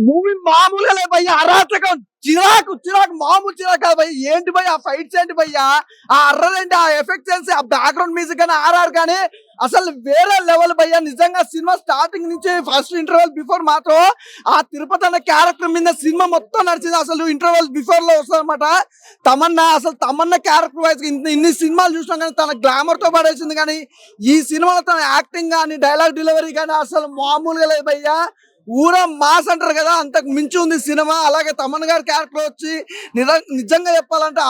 Movie మామూలుగా లేదు భయ్య, అరాచకం, చిరాకు చిరాకు, మామూలు చిరాకు కాదు భయ్య. ఏంటి భయ్య ఆ ఫైట్స్, ఏంటి భయ్య ఆ అర్రర్, ఏంటి ఆ ఎఫెక్ట్స్, ఆ బ్యాక్గ్రౌండ్ మ్యూజిక్ కానీ ఆర్ఆర్ కానీ అసలు వేరే లెవెల్ భయ్య. నిజంగా సినిమా స్టార్టింగ్ నుంచి ఫస్ట్ ఇంటర్వెల్ బిఫోర్ మాత్రం ఆ తిరుపతి అన్న క్యారెక్టర్ మీద సినిమా మొత్తం నడిచింది. అసలు ఇంటర్వెల్ బిఫోర్ లో వస్తుంది అనమాట తమన్నా. అసలు తమన్నా క్యారెక్టర్ వైజ్ ఇన్ని సినిమాలు చూసినాం కానీ తన గ్లామర్ తో పడేసింది. కానీ ఈ సినిమాలో తన యాక్టింగ్ కానీ డైలాగ్ డెలివరీ కానీ అసలు మామూలుగా లేదు భయ్య. ఊర మాస్ అంటారు కదా, అంతకు మించి ఉంది సినిమా. అలాగే తమన్ గారి క్యారెక్టర్ వచ్చి నిజంగా చెప్పాలంటే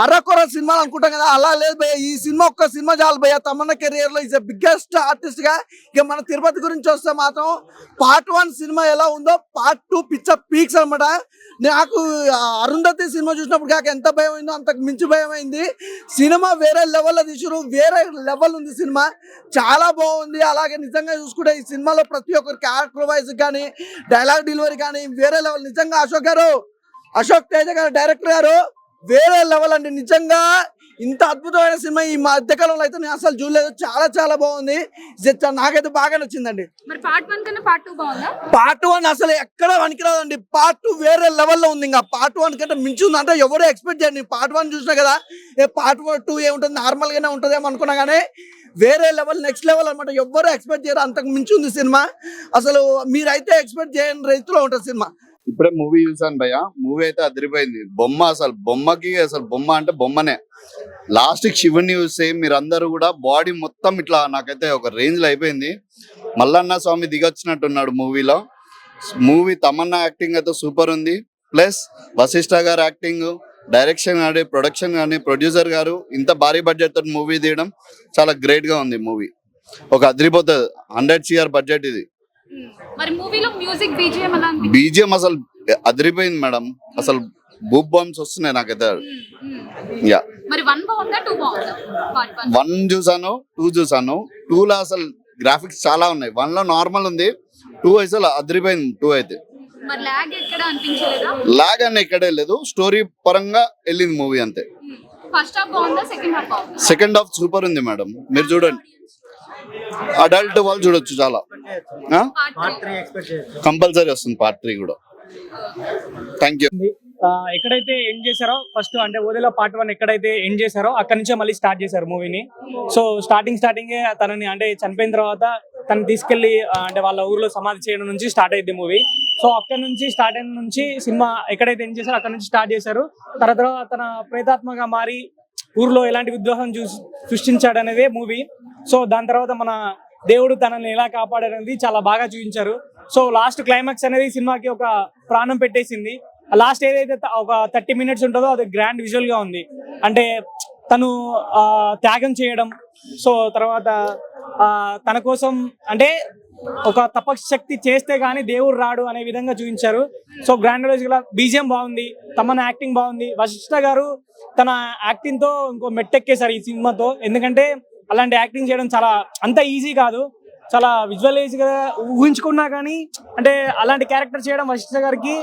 అరకొర సినిమాలు అనుకుంటాం కదా, అలా లేదు భయ్య. ఈ సినిమా ఒక్క సినిమా చాలు భయ్య తమన్నా కెరియర్ లో. ఈజ్ బిగ్గెస్ట్ ఆర్టిస్ట్ గా. ఇక మన తిరుపతి గురించి వస్తే మాత్రం పార్ట్ 1 సినిమా ఎలా ఉందో పార్ట్ 2 పిక్చర్ పీక్స్ అనమాట. నాకు అరుంధతి సినిమా చూసినప్పుడు కాక ఎంత భయం అయిందో అంతకు మించి భయం అయింది. సినిమా వేరే లెవెల్లో తీసారు, వేరే లెవెల్ ఉంది సినిమా, చాలా బాగుంది. అలాగే నిజంగా చూసుకుంటే ఈ సినిమాలో ప్రతి ఒక్కరు క్యారెక్టర్ వైజ్ కానీ డైలాగ్ డెలివరీ కానీ వేరే లెవెల్. నిజంగా అశోక్ తేజ గారు డైరెక్టర్ గారు వేరే లెవెల్ అండి. నిజంగా ఇంత అద్భుతమైన సినిమా ఈ మధ్యకాలంలో అయితే నేను అసలు చూడలేదు. చాలా చాలా బాగుంది, నాకైతే బాగా నచ్చిందండి. పార్ట్ 1 అసలు ఎక్కడ పనికిరాదండి. పార్ట్ 2 వేరే లెవెల్లో ఉంది. ఇంకా పార్ట్ 1 కంటే మించి ఉంది అంటే ఎవరో ఎక్స్పెక్ట్ చేయండి. పార్ట్ 1 చూసినా కదా, పార్ట్ 2 ఏముంటుంది, నార్మల్ గానే ఉంటుందేమో అనుకున్నా కానీ వేరే లెవెల్, నెక్స్ట్ లెవెల్ అనమాట. ఎవ్వరూ ఎక్స్పెక్ట్ చేయరు, అంతకు మించి ఉంది సినిమా. అసలు మీరైతే ఎక్స్పెక్ట్ చేయని రైతులో ఉంటుంది సినిమా. ఇప్పుడే మూవీ చూసాను భయ్య, మూవీ అయితే అదిరిపోయింది. బొమ్మ అసలు బొమ్మ అంటే బొమ్మనే. లాస్ట్ కి శివుని చూస్తే మీరందరూ కూడా బాడీ మొత్తం ఇట్లా నాకైతే ఒక రేంజ్ లో అయిపోయింది. మల్లన్న స్వామి దిగొచ్చినట్టున్నాడు మూవీలో. మూవీ తమన్నా యాక్టింగ్ అయితే సూపర్ ఉంది. ప్లస్ వశిష్ఠ గారు యాక్టింగ్, డైరెక్షన్ కానీ, ప్రొడక్షన్ కానీ, ప్రొడ్యూసర్ గారు ఇంత భారీ బడ్జెట్ తోటి మూవీ తీయడం చాలా గ్రేట్ గా ఉంది. మూవీ ఒక అదిరిపోతుంది. 100 CR బడ్జెట్ ఇది. బీజిఎం అసలు అదిరిపోయింది మేడం. అసలు బూప్ బాంబ్స్ వస్తున్నాయి నాకైతే. యా, 1 చూసాను, 2 చూసాను. 2 లో అసలు గ్రాఫిక్స్ చాలా ఉన్నాయి. 1 లో నార్మల్ ఉంది, 2 అసలు అదిరిపోయింది. 2 అయితే లాగ్ అని ఎక్కడే లేదు, స్టోరీ పరంగా వెళ్ళింది మూవీ అంతే. సెకండ్ హాఫ్ సూపర్ ఉంది మేడం, మీరు చూడండి. అడల్ట్ వాళ్ళు చూడొచ్చు, చాలా కంపల్సరీ వస్తుంది పార్ట్ 3 కూడా. Thank you. ఎక్కడైతే ఎండ్ చేశారో ఫస్ట్, అంటే ఓదేలో పార్ట్ 1 ఎక్కడైతే ఎండ్ చేశారో అక్కడి నుంచే మళ్ళీ స్టార్ట్ చేశారు మూవీని. సో స్టార్టింగే తనని అంటే చనిపోయిన తర్వాత తను తీసుకెళ్లి అంటే వాళ్ళ ఊర్లో సమాధి చేయడం నుంచి స్టార్ట్ అయింది మూవీ. సో అక్కడ నుంచి స్టార్ట్ అయిన నుంచి సినిమా ఎక్కడైతే ఎండ్ చేశారో అక్కడ నుంచి స్టార్ట్ చేశారు. తర్వాత తన ప్రేతాత్మగా మారి ఊర్లో ఎలాంటి విద్రోహం సృష్టించాడు అనేదే మూవీ. సో దాని తర్వాత మన దేవుడు తనని ఎలా కాపాడనేది చాలా బాగా చూపించారు. సో లాస్ట్ క్లైమాక్స్ అనేది సినిమాకి ఒక ప్రాణం పెట్టేసింది. లాస్ట్ ఏదైతే ఒక 30 minutes ఉంటుందో అది గ్రాండ్ విజువల్ గా ఉంది. అంటే తను త్యాగం చేయడం, సో తర్వాత తన కోసం అంటే ఒక తపశక్తి చేస్తే గానీ దేవుడు రాడు అనే విధంగా చూపించారు. సో గ్రాండ్ గా బీజిఎం బాగుంది, తమన్నా యాక్టింగ్ బాగుంది. వశిష్ఠ గారు తన యాక్టింగ్ తో ఇంకో మెట్టెక్కేశారు ఈ సినిమాతో. ఎందుకంటే అలాంటి యాక్టింగ్ చేయడం చాలా అంత ఈజీ కాదు, చాలా విజువలైజ్ గా ఊహించుకున్నా కానీ అంటే అలాంటి క్యారెక్టర్ చేయడం వశిష్ఠ గారికి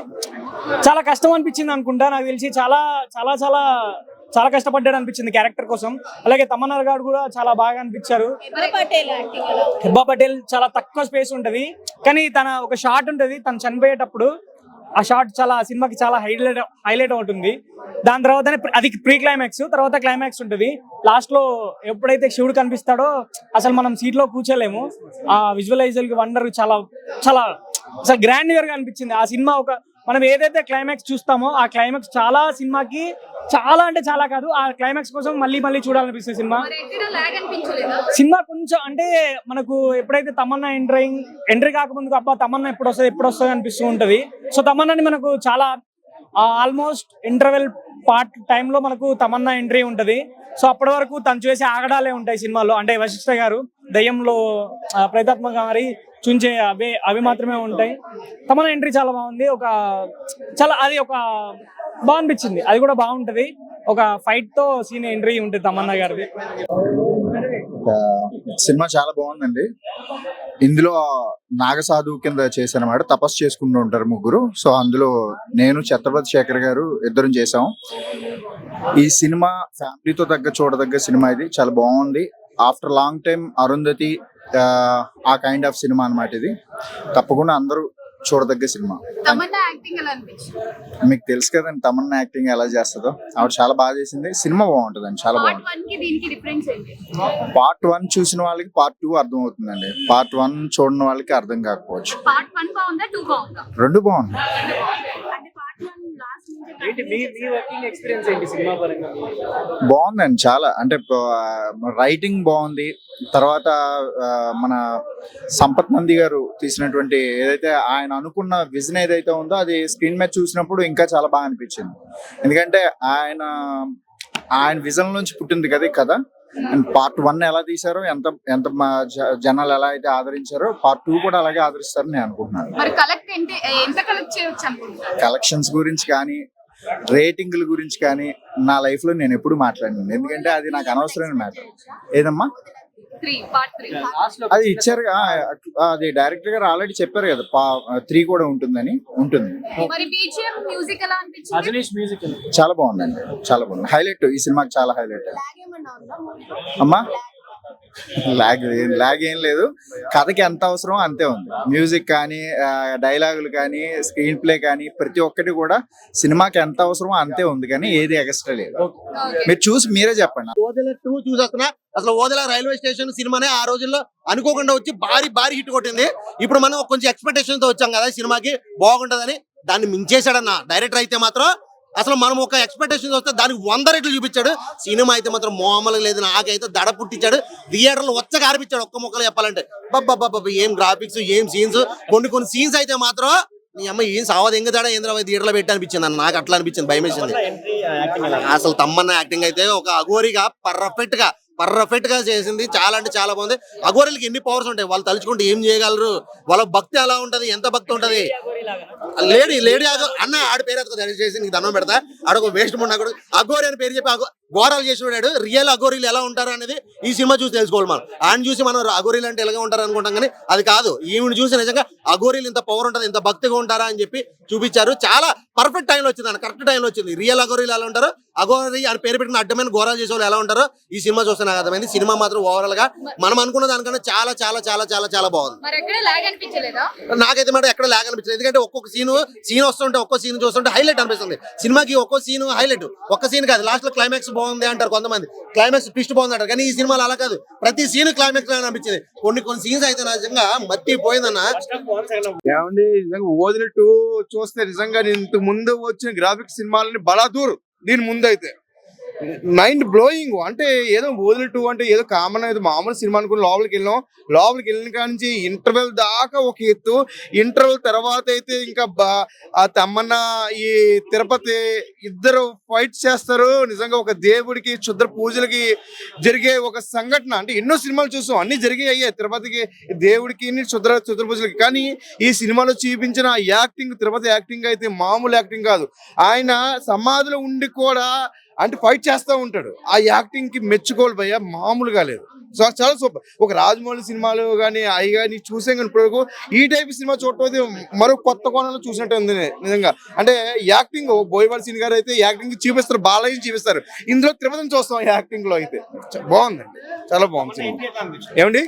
చాలా కష్టం అనిపించింది అనుకుంటా. నాకు తెలిసి చాలా చాలా చాలా చాలా కష్టపడ్డాడు అనిపించింది క్యారెక్టర్ కోసం. అలాగే తమన్నా గారు కూడా చాలా బాగా అనిపించారు. హెబ్బా పటేల్ చాలా తక్కువ స్పేస్ ఉంటది, కానీ తన ఒక షాట్ ఉంటది తను చనిపోయేటప్పుడు, ఆ షాట్ చాలా సినిమాకి చాలా హైలైట్ అవుతుంది. దాని తర్వాత అది ప్రీ క్లైమాక్స్, తర్వాత క్లైమాక్స్ ఉంటుంది. లాస్ట్ లో ఎప్పుడైతే శివుడు కనిపిస్తాడో అసలు మనం సీట్ లో కూర్చోలేము. ఆ విజువలైజర్ వండర్ చాలా చాలా అసలు గ్రాండియర్ గా అనిపించింది ఆ సినిమా. ఒక మనం ఏదైతే క్లైమాక్స్ చూస్తామో ఆ క్లైమాక్స్ చాలా సినిమాకి చాలా అంటే చాలా కాదు, ఆ క్లైమాక్స్ కోసం మళ్ళీ చూడాలనిపిస్తుంది సినిమా కొంచెం. అంటే మనకు ఎప్పుడైతే తమన్నా ఎంట్రీ కాకముందుకు అబ్బా తమన్నా ఎప్పుడు వస్తుంది అనిపిస్తూ ఉంటది. సో తమన్నాని మనకు చాలా ఆల్మోస్ట్ ఇంటర్వెల్ పార్ట్ టైంలో మనకు తమన్నా ఎంట్రీ ఉంటది. సో అప్పటి వరకు తను చేసే ఆగడాలే ఉంటాయి సినిమాలో. అంటే వశిష్ఠ గారు దయ్యంలో ప్రేతాత్మక మరి చూంచే అవి మాత్రమే ఉంటాయి. తమన్నా ఎంట్రీ చాలా బాగుంది. అది ఒక బాగా అనిపించింది, అది కూడా బాగుంటది. ఒక ఫైట్ తో సీన్ ఎంట్రీ ఉంటుంది తమన్నా గారిది. సినిమా చాలా బాగుందండి. ఇందులో నాగసాధువు కింద చేశానమాట, తపస్సు చేసుకుంటూ ఉంటారు ముగ్గురు. సో అందులో నేను ఛత్రపతి శేఖర్ గారు ఇద్దరం చేసాం. ఈ సినిమా ఫ్యామిలీతో చూడదగ్గ సినిమా. ఇది చాలా బాగుంది. ఆఫ్టర్ లాంగ్ టైం అరుంధతి ఆ కైండ్ ఆఫ్ సినిమా అన్నమాట ఇది. తప్పకుండా అందరూ చూడదగ్గ సినిమా. తమన్నా యాక్టింగ్ ఎలా అనిపించింది? మీకు తెలుసు కదండి తమన్నా యాక్టింగ్ ఎలా చేస్తుందో, ఆవిడ చాలా బాగా చేసింది. సినిమా బాగుంటుందండి, చాలా పార్ట్ బాగుంటుంది. 1 కి దీనికి డిఫరెన్స్ ఏంటి? పార్ట్ 1 చూసిన వాళ్ళకి పార్ట్ 2 అర్థం అవుతుందండి, పార్ట్ 1 చూడని వాళ్ళకి అర్థం కాకపోవచ్చు. పార్ట్ 1 బాగుందా 2 బాగుందా? రెండు బాగుంది. అంటే పార్ట్ 1 లాస్ట్ నుంచి ఏంటి మీ వర్కింగ్ ఎక్స్పీరియన్స్ ఏంటి సినిమా పరంగా? బాగుందండి చాలా. అంటే రైటింగ్ బాగుంది. తర్వాత మన సంపత్ నంది గారు తీసినటువంటి ఏదైతే ఆయన అనుకున్న విజన్ ఏదైతే ఉందో అది స్క్రీన్ మీద చూసినప్పుడు ఇంకా చాలా బాగా అనిపించింది. ఎందుకంటే ఆయన విజన్ నుంచి పుట్టింది కదా ఈ కథ. అండ్ పార్ట్ 1 ఎలా తీశారో, ఎంత ఎంత జనాలు ఎలా అయితే ఆదరించారో పార్ట్ 2 కూడా అలాగే ఆదరిస్తారని నేను అనుకుంటున్నాను. మరి కలెక్ట్ ఎంత కలెక్ట్ చేయొచ్చు అనుకుంటున్నారు? కలెక్షన్స్ గురించి కానీ రేటింగ్ల గురించి కానీ నా లైఫ్ లో నేను ఎప్పుడు మాట్లాడినాను, ఎందుకంటే అది నాకు అనవసరమైన మ్యాటర్. ఏదమ్మా 3 పార్ట్ 3 అది ఇచ్చారు, అది డైరెక్టర్ గారు ఆల్రెడీ చెప్పారు కదా 3 కూడా ఉంటుంది. మరి బీజిఎం మ్యూజిక్ ఎలా అనిపించింది? అజనీష్ మ్యూజిక్ చాలా బాగుందండి, చాలా బాగుంది. హైలైట్ ఈ సినిమాకి చాలా హైలైట్. ఏమన్నా ఉందా? అమ్మా లాగ్ ఏం లేదు, కథకి ఎంత అవసరం అంతే ఉంది. మ్యూజిక్ కానీ డైలాగులు కానీ స్క్రీన్ ప్లే కానీ ప్రతి ఒక్కటి కూడా సినిమాకి ఎంత అవసరమో అంతే ఉంది, కానీ ఏది ఎక్స్ట్రా లేదు. మీరు చూసి మీరే చెప్పండి. ఓదెల 2 చూసేస్తున్నా. అసలు ఓదెల రైల్వే స్టేషన్ సినిమానే ఆ రోజుల్లో అనుకోకుండా వచ్చి భారీ హిట్ కొట్టింది. ఇప్పుడు మనం కొంచెం ఎక్స్పెక్టేషన్ తో వచ్చాం కదా సినిమాకి బాగుంటదని, దాన్ని మించేశాడన్న డైరెక్టర్ అయితే మాత్రం. అసలు మనం ఒక ఎక్స్పెక్టేషన్ వస్తే దానికి 100 రెట్లు చూపించాడు. సినిమా అయితే మాత్రం మామూలుగా లేదు, నాకైతే దడ పుట్టించాడు. థియేటర్లో వచ్చగా ఆడిపించాడు ఒక్క ముక్కలు చెప్పాలంటే. బాబా ఏం గ్రాఫిక్స్, ఏం సీన్స్. కొన్ని సీన్స్ అయితే మాత్రం నీ అమ్మ ఏం సావదు ఎంగ తేడా ఏంద్ర థియేటర్లో పెట్టి అనిపించింది అన్న. నాకు అట్లా అనిపించింది, భయం వేసింది. అసలు తమ్మన్న యాక్టింగ్ అయితే ఒక అఘోరిగా పర్ఫెక్ట్ గా చేసింది. చాలా అంటే చాలా బాగుంది. అఘోరీలకి ఎన్ని పవర్స్ ఉంటాయి, వాళ్ళు తలుచుకుంటే ఏం చేయగలరు, వాళ్ళ భక్తి ఎలా ఉంటది, ఎంత భక్తి ఉంటది. లేడీ అన్న ఆడి పేరు ఎత్తుకో దయచేసి నీకు దండం పెడతా. ఆడొక వేస్ట్ మొన్న అఘోరి అని పేరు చెప్పి ఘోరాలు చేసి ఉన్నాడు. రియల్ అఘోరీలు ఎలా ఉంటారు అనేది ఈ సినిమా చూసి తెలుసుకోవాలి. మనం ఆయన చూసి మనం అఘోరీలు అంటే ఎలాగ ఉంటారు అనుకుంటాం, కానీ అది కాదు. ఈవిని చూసి నిజంగా అఘోరీలు ఇంత పవర్ ఉంటుంది, ఇంత భక్తిగా ఉంటారా అని చెప్పి చూపించారు. చాలా పర్ఫెక్ట్ టైంలో వచ్చింది అన్న, కరెక్ట్ టైంలో వచ్చింది. రియల్ అఘోరీలు ఎలా ఉంటారు, అఘోరి అని పేరు పెట్టిన అడ్డమైన ఘోరాలు చేసే వాళ్ళు ఎలా ఉంటారో ఈ సినిమా చూస్తే నాకు అర్థమైంది. సినిమా మాత్రం ఓవరాల్ గా మనం అనుకున్న దానికన్నా చాలా చాలా చాలా చాలా చాలా బాగుంది. మరి ఎక్కడ లాగ్ అనిపించలేదా? నాకైతే మాట ఎక్కడ లాగ్ అనిపించలేదు, ఎందుకంటే ఒక్కొక్క సీన్ వస్తుంటే ఒక్కో సీన్ చూస్తుంటే హైలైట్ అనిపిస్తుంది. సినిమాకి ఒక్కో సీన్ హైలైట్. ఒక్క సీన్ కాదు, లాస్ట్ లో క్లైమాక్స్ బాగుంది అంటారు కొంతమంది, క్లైమాక్స్ ట్విస్ట్ బాగుంది అంటారు, కానీ ఈ సినిమాలో అలా కాదు. ప్రతి సీన్ క్లైమాక్స్ అనిపించింది. కొన్ని సీన్స్ అయితే నిజంగా మర్చిపోయిందన్న. ఏమండి నిజంగా ఓదిన 2 చూస్తే నిజంగా నేను ఇంతకు ముందు వచ్చిన గ్రాఫిక్స్ సినిమాలని బలాదూర్ దీని ముందు అయితే మైండ్ బ్లోయింగ్. అంటే ఏదో ఓదిన 2 అంటే ఏదో కామన్, ఏదో మామూలు సినిమా అనుకుని లోపలికి వెళ్ళిన కాడ నుంచి ఇంటర్వెల్ దాకా ఒక ఎత్తు. ఇంటర్వెల్ తర్వాత అయితే ఇంకా ఆ తమ్మన్న ఈ తిరుపతి ఇద్దరు ఫైట్ చేస్తారు. నిజంగా ఒక దేవుడికి క్షుద్ర పూజలకి జరిగే ఒక సంఘటన. అంటే ఎన్నో సినిమాలు చూసాం, అన్ని జరిగాయి తిరుపతికి దేవుడికి క్షుద్ర పూజలకి, కానీ ఈ సినిమాలో చూపించిన యాక్టింగ్, తిరుపతి యాక్టింగ్ అయితే మామూలు యాక్టింగ్ కాదు. ఆయన సమాధిలో ఉండి కూడా అంటే ఫైట్ చేస్తూ ఉంటాడు. ఆ యాక్టింగ్ కి మెచ్చుకోవాలి భయ్య, మామూలుగా లేదు. సో చాలా సూపర్. ఒక రాజమౌళి సినిమాలు కానీ అవి కానీ చూసాం, కానీ ఇప్పుడు ఈ టైప్ సినిమా చూడటం మరో కొత్త కోణంలో చూసినట్టు ఉంది నిజంగా. అంటే యాక్టింగ్ బోయపాటి సీన్ గారు అయితే యాక్టింగ్ చూపిస్తారు, బాలయ్య చూపిస్తారు. ఇందులో తిరుపతిని చూస్తాం యాక్టింగ్ లో అయితే. బాగుందండి, చాలా బాగుంది సినిమా. ఏమండి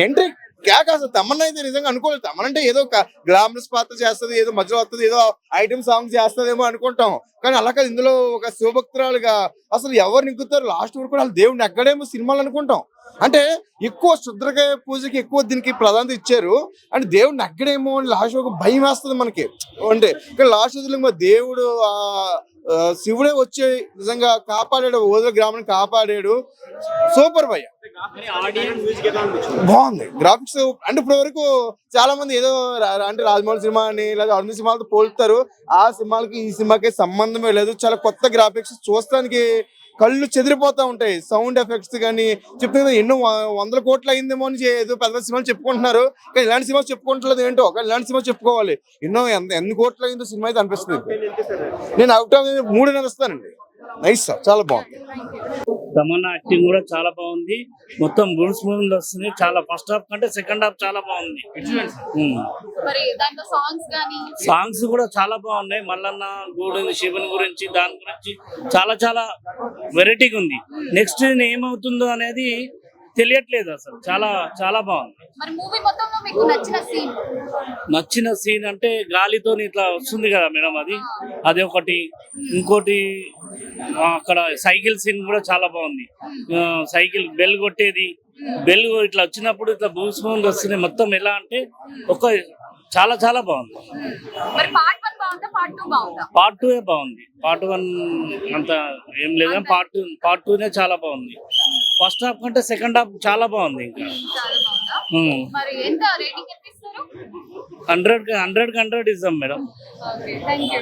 ఎంట్రీ క్యాక్. అసలు తమన్నా అయితే నిజంగా అనుకోలేదు. తమన్నా అంటే ఏదో గ్లామరస్ పాత్ర చేస్తుంది, ఏదో మధ్యలో వస్తుంది, ఏదో ఐటమ్ సాంగ్ చేస్తుందేమో అనుకుంటాం, కానీ అలా కాదు. ఇందులో ఒక శివభక్తురాలుగా అసలు ఎవరు నిగ్గుతారు లాస్ట్ వరకు వాళ్ళు దేవుడిని ఎక్కడేమో సినిమాలు అనుకుంటాం. అంటే ఎక్కువ శుద్రకాయ పూజకి ఎక్కువ దీనికి ప్రాధాన్యత ఇచ్చారు. అంటే దేవుడిని ఎక్కడేమో అని లాస్ట్ వరకు భయం వేస్తుంది మనకి. అంటే ఇక్కడ లాస్ట్ వదిలి దేవుడు శివుడే వచ్చి నిజంగా కాపాడాడు, ఓదల గ్రామాన్ని కాపాడాడు. సూపర్ భయ్య, బాగుంది గ్రాఫిక్స్. అంటే ఇప్పటి వరకు చాలా మంది ఏదో అంటే రాజమౌళి సినిమా అని లేదా అన్ని సినిమాలతో పోలుస్తారు. ఆ సినిమాలకి ఈ సినిమాకి సంబంధమే లేదు. చాలా కొత్త గ్రాఫిక్స్, చూస్తానికి కళ్ళు చెదిరిపోతా ఉంటాయి. సౌండ్ ఎఫెక్ట్స్ కానీ చెప్తున్నా ఎన్నో 100 కోట్లు అయిందేమో అని ఏదో పెద్ద సినిమాలు చెప్పుకుంటున్నారు, కానీ ఇలాంటి సినిమా చెప్పుకుంటలేదు ఏంటో. కానీ ఇలాంటి సినిమా చెప్పుకోవాలి. ఎన్ని కోట్లు అయిందో సినిమా అయితే అనిపిస్తుంది. నేను అవుట్ ఆఫ్ 3.5 ఇస్తానండి. నైస్ సార్, చాలా బాగుంది. తమన్నా యాక్టింగ్ కూడా చాలా బాగుంది. మొత్తం బూన్స్ మూవీలో వస్తుంది. చాలా ఫస్ట్ హాఫ్ కంటే సెకండ్ హాఫ్ చాలా బాగుంది. మరి దాంట్లో సాంగ్స్ గానీ సాంగ్స్ కూడా చాలా బాగున్నాయి. మల్లన్న గూడు శివుని గురించి, దాని గురించి చాలా చాలా వెరైటీగా ఉంది. నెక్స్ట్ ఏమవుతుందో అనేది తెలియట్లేదు అసలు. చాలా చాలా బాగుంది. మరి మూవీ మొత్తంలో మీకు నచ్చిన సీన్? నచ్చిన సీన్ అంటే గాలితో ఇట్లా వస్తుంది కదా మేడం, అది ఒకటి. ఇంకోటి అక్కడ సైకిల్ సీన్ కూడా చాలా బాగుంది. సైకిల్ బెల్ కొట్టేది, బెల్ ఇట్లా వచ్చినప్పుడు ఇట్లా బూస్ బూన్స్ వస్తుంది. మొత్తం ఎలా అంటే ఒక చాలా చాలా బాగుంది. మరి పార్ట్ 1 బాగుందా, పార్ట్ 2 బాగుందా? పార్ట్ 2 బాగుంది. పార్ట్ 1 అంత ఏం లేదు, పార్ట్ 2 చాలా బాగుంది. ఫస్ట్ హాఫ్ కంటే సెకండ్ హాఫ్ చాలా బాగుంది. ఇంకా చాలా బాగుందా? మరి ఎంత రేటింగ్ ఎంత ఇస్తారు? 100 100 ఇస్తాం మేడం. Okay, thank you.